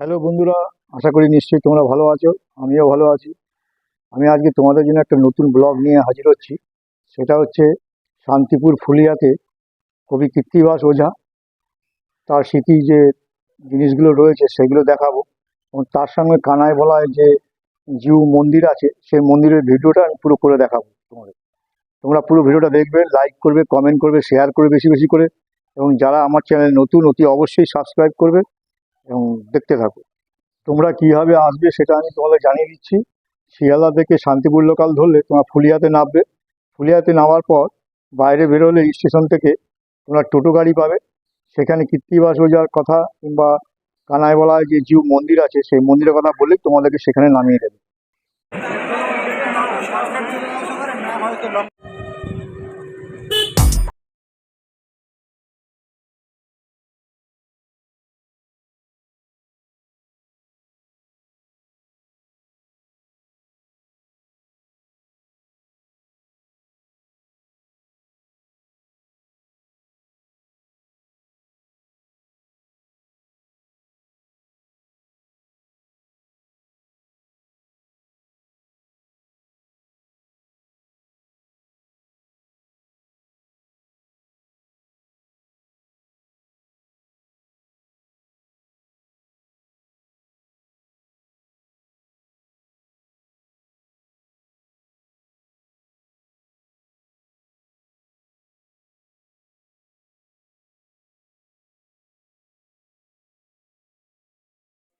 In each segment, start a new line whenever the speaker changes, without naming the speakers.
Hello বন্ধুরা, আশা করি নিশ্চয়ই তোমরা ভালো আছো। আমিও ভালো আছি। আমি আজকে তোমাদের জন্য একটা নতুন ব্লগ নিয়ে হাজির হচ্ছি। সেটা হচ্ছে শান্তিপুর ফুলিয়াতে কবি কৃত্তিবাস ওঝা তার স্মৃতি যে জিনিসগুলো রয়েছে সেগুলো দেখাবো, এবং তার সঙ্গে কানায় বলায় যে জিউ মন্দির আছে সেই মন্দিরের ভিডিওটা আমি পুরো করে দেখাবো তোমাদের। তোমরা পুরো ভিডিওটা দেখবে, লাইক করবে, কমেন্ট করবে, শেয়ার করবে বেশি বেশি করে, এবং যারা আমার চ্যানেল নতুন অতি অবশ্যই সাবস্ক্রাইব করবে এবং দেখতে থাকো। তোমরা কিভাবে আসবে সেটা আমি তোমাদের জানিয়ে দিচ্ছি। শিয়ালদা থেকে শান্তিপুর লোকাল ধরলে তোমরা ফুলিয়াতে নামবে। ফুলিয়াতে নামার পর বাইরে বেরোলে স্টেশন থেকে তোমরা টোটো গাড়ি পাবে। সেখানে কৃত্তিবাস ওঝার কথা কিংবা কানাইবলায় যে জিউ মন্দির আছে সেই মন্দিরের কথা বললে তোমাদেরকে সেখানে নামিয়ে দেবে।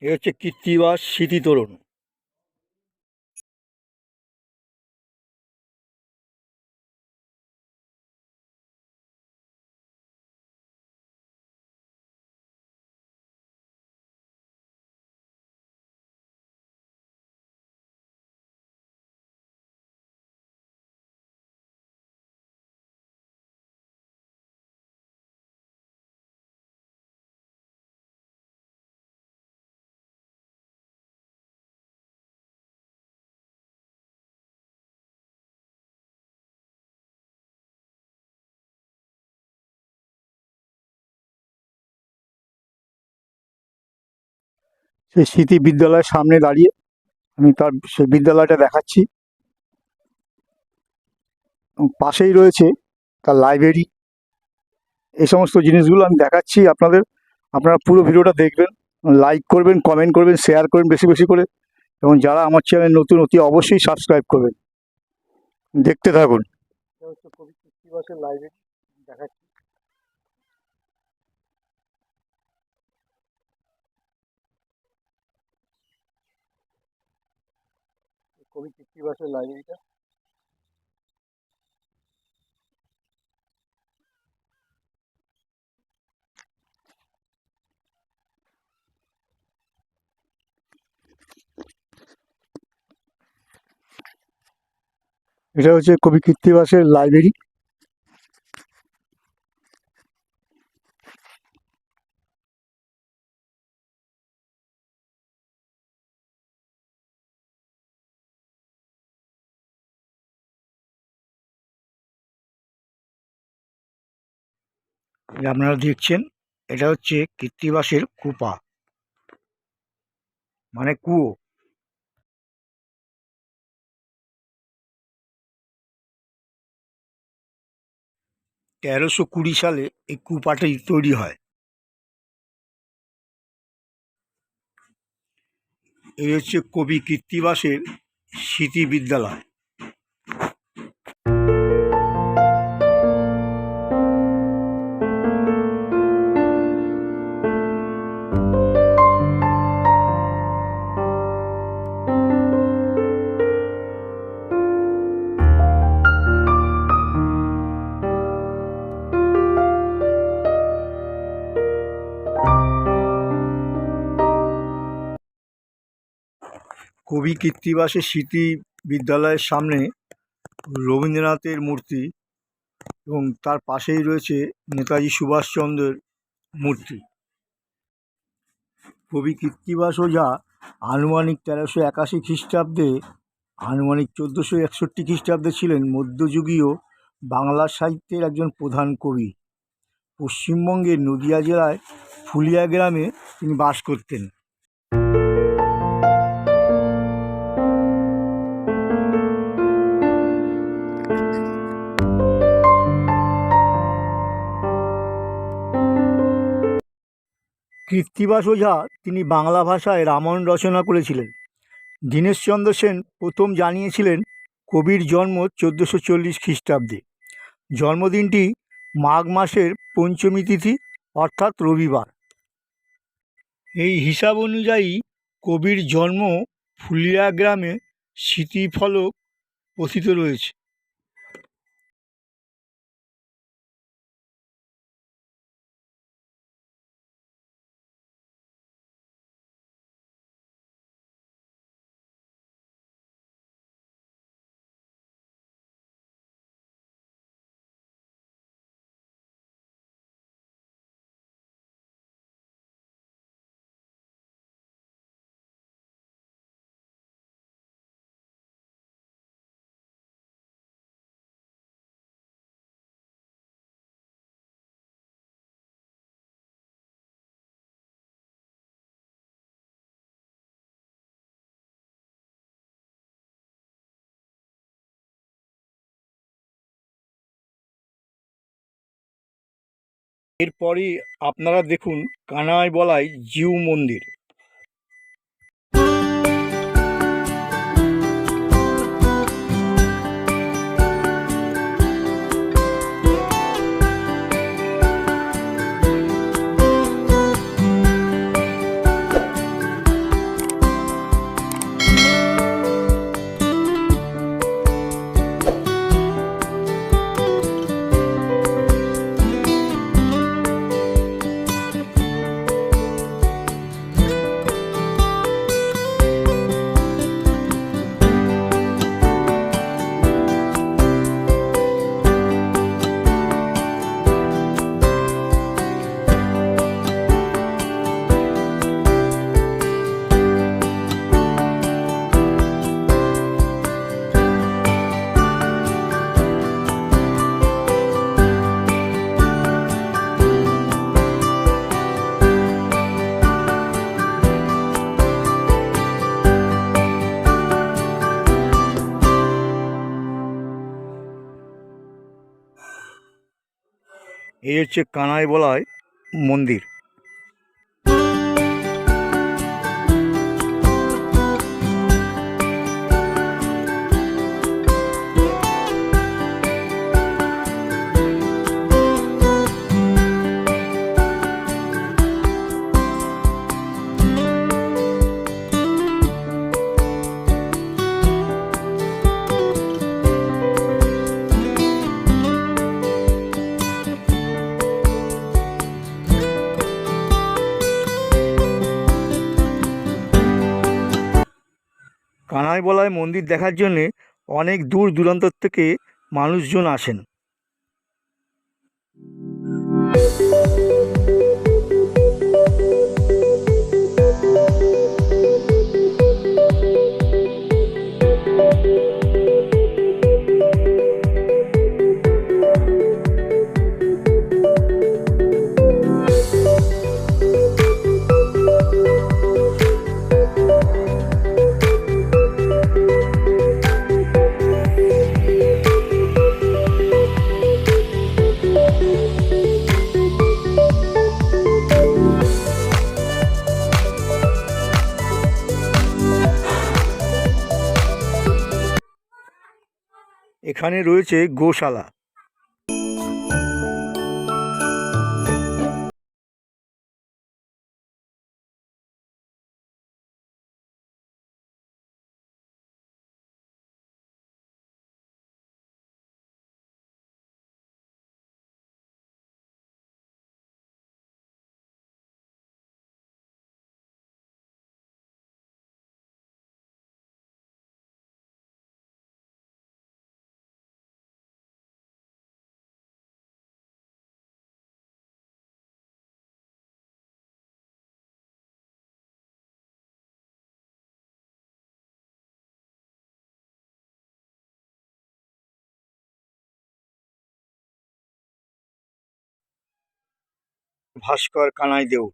এ হচ্ছে কৃত্তিবাস স্মৃতি তোরণ। সেই স্মৃতি বিদ্যালয়ের সামনে দাঁড়িয়ে আমি তার সেই বিদ্যালয়টা দেখাচ্ছি, এবং পাশেই রয়েছে তার লাইব্রেরি। এই সমস্ত জিনিসগুলো আমি দেখাচ্ছি আপনাদের। আপনারা পুরো ভিডিওটা দেখবেন, লাইক করবেন, কমেন্ট করবেন, শেয়ার করবেন বেশি বেশি করে, এবং যারা আমার চ্যানেল নতুন অতি অবশ্যই সাবস্ক্রাইব করবেন। দেখতে থাকুন। এটা হচ্ছে কবি কৃত্তিবাসের লাইব্রেরি দেখাচ্ছি। কবি কৃত্তিবাসের লাইব্রেরিটা। এটা হচ্ছে কবি কৃত্তিবাসের লাইব্রেরি। আপনারা দেখছেন, এটা হচ্ছে কৃত্তিবাসের কূপা, মানে কুয়ো। 1320 সালে এই কূপাটি তৈরি হয়। এই হচ্ছে কবি কৃত্তিবাসের স্মৃতি বিদ্যালয়। কবি কৃত্তিবাসের স্মৃতি বিদ্যালয়ের সামনে রবীন্দ্রনাথের মূর্তি, এবং তার পাশেই রয়েছে নেতাজি সুভাষচন্দ্রের মূর্তি। কবি কৃত্তিবাস ওঝা আনুমানিক 1381 খ্রিস্টাব্দে আনুমানিক 1461 খ্রিস্টাব্দে ছিলেন মধ্যযুগীয় বাংলা সাহিত্যের একজন প্রধান কবি। পশ্চিমবঙ্গের নদিয়া জেলায় ফুলিয়া গ্রামে তিনি বাস করতেন। কৃত্তিবাস ওঝা তিনি বাংলা ভাষায় রামায়ণ রচনা করেছিলেন। দীনেশচন্দ্র সেন প্রথম জানিয়েছিলেন কবির জন্ম 1440 খ্রিস্টাব্দে। জন্মদিনটি মাঘ মাসের পঞ্চমী তিথি অর্থাৎ রবিবার। এই হিসাব অনুযায়ী কবির জন্ম ফুলিয়া গ্রামে স্মৃতিফলক কথিত রয়েছে। এরপরই আপনারা দেখুন কানাই বলাই জিউ মন্দির। এই হচ্ছে কানাই বলাই মন্দির। কানাই বলাই মন্দির দেখার জন্যে অনেক দূর দূরান্ত থেকে মানুষজন আসেন। এখানে রয়েছে গোশালা। ভাস্কর কানাই দেউ।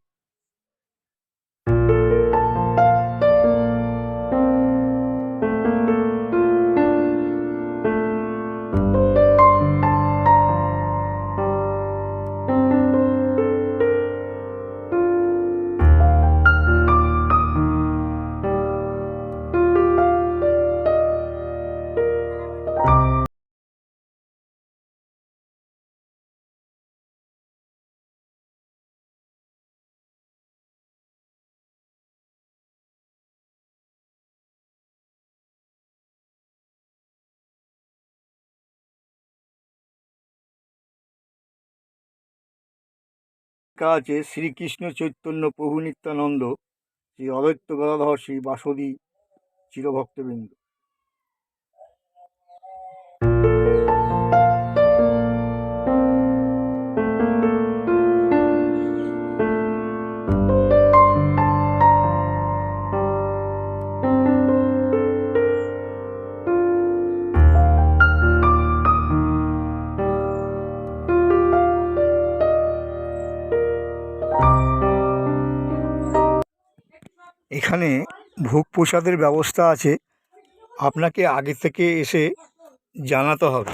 লেখা আছে শ্রীকৃষ্ণ চৈতন্য প্রভু নিত্যানন্দ শ্রী অদ্বৈত গদাধর শ্রী বাসুদী চিরভক্তবৃন্দ। এখানে ভোগ প্রসাদের ব্যবস্থা আছে, আপনাকে আগে থেকে এসে জানাতে হবে।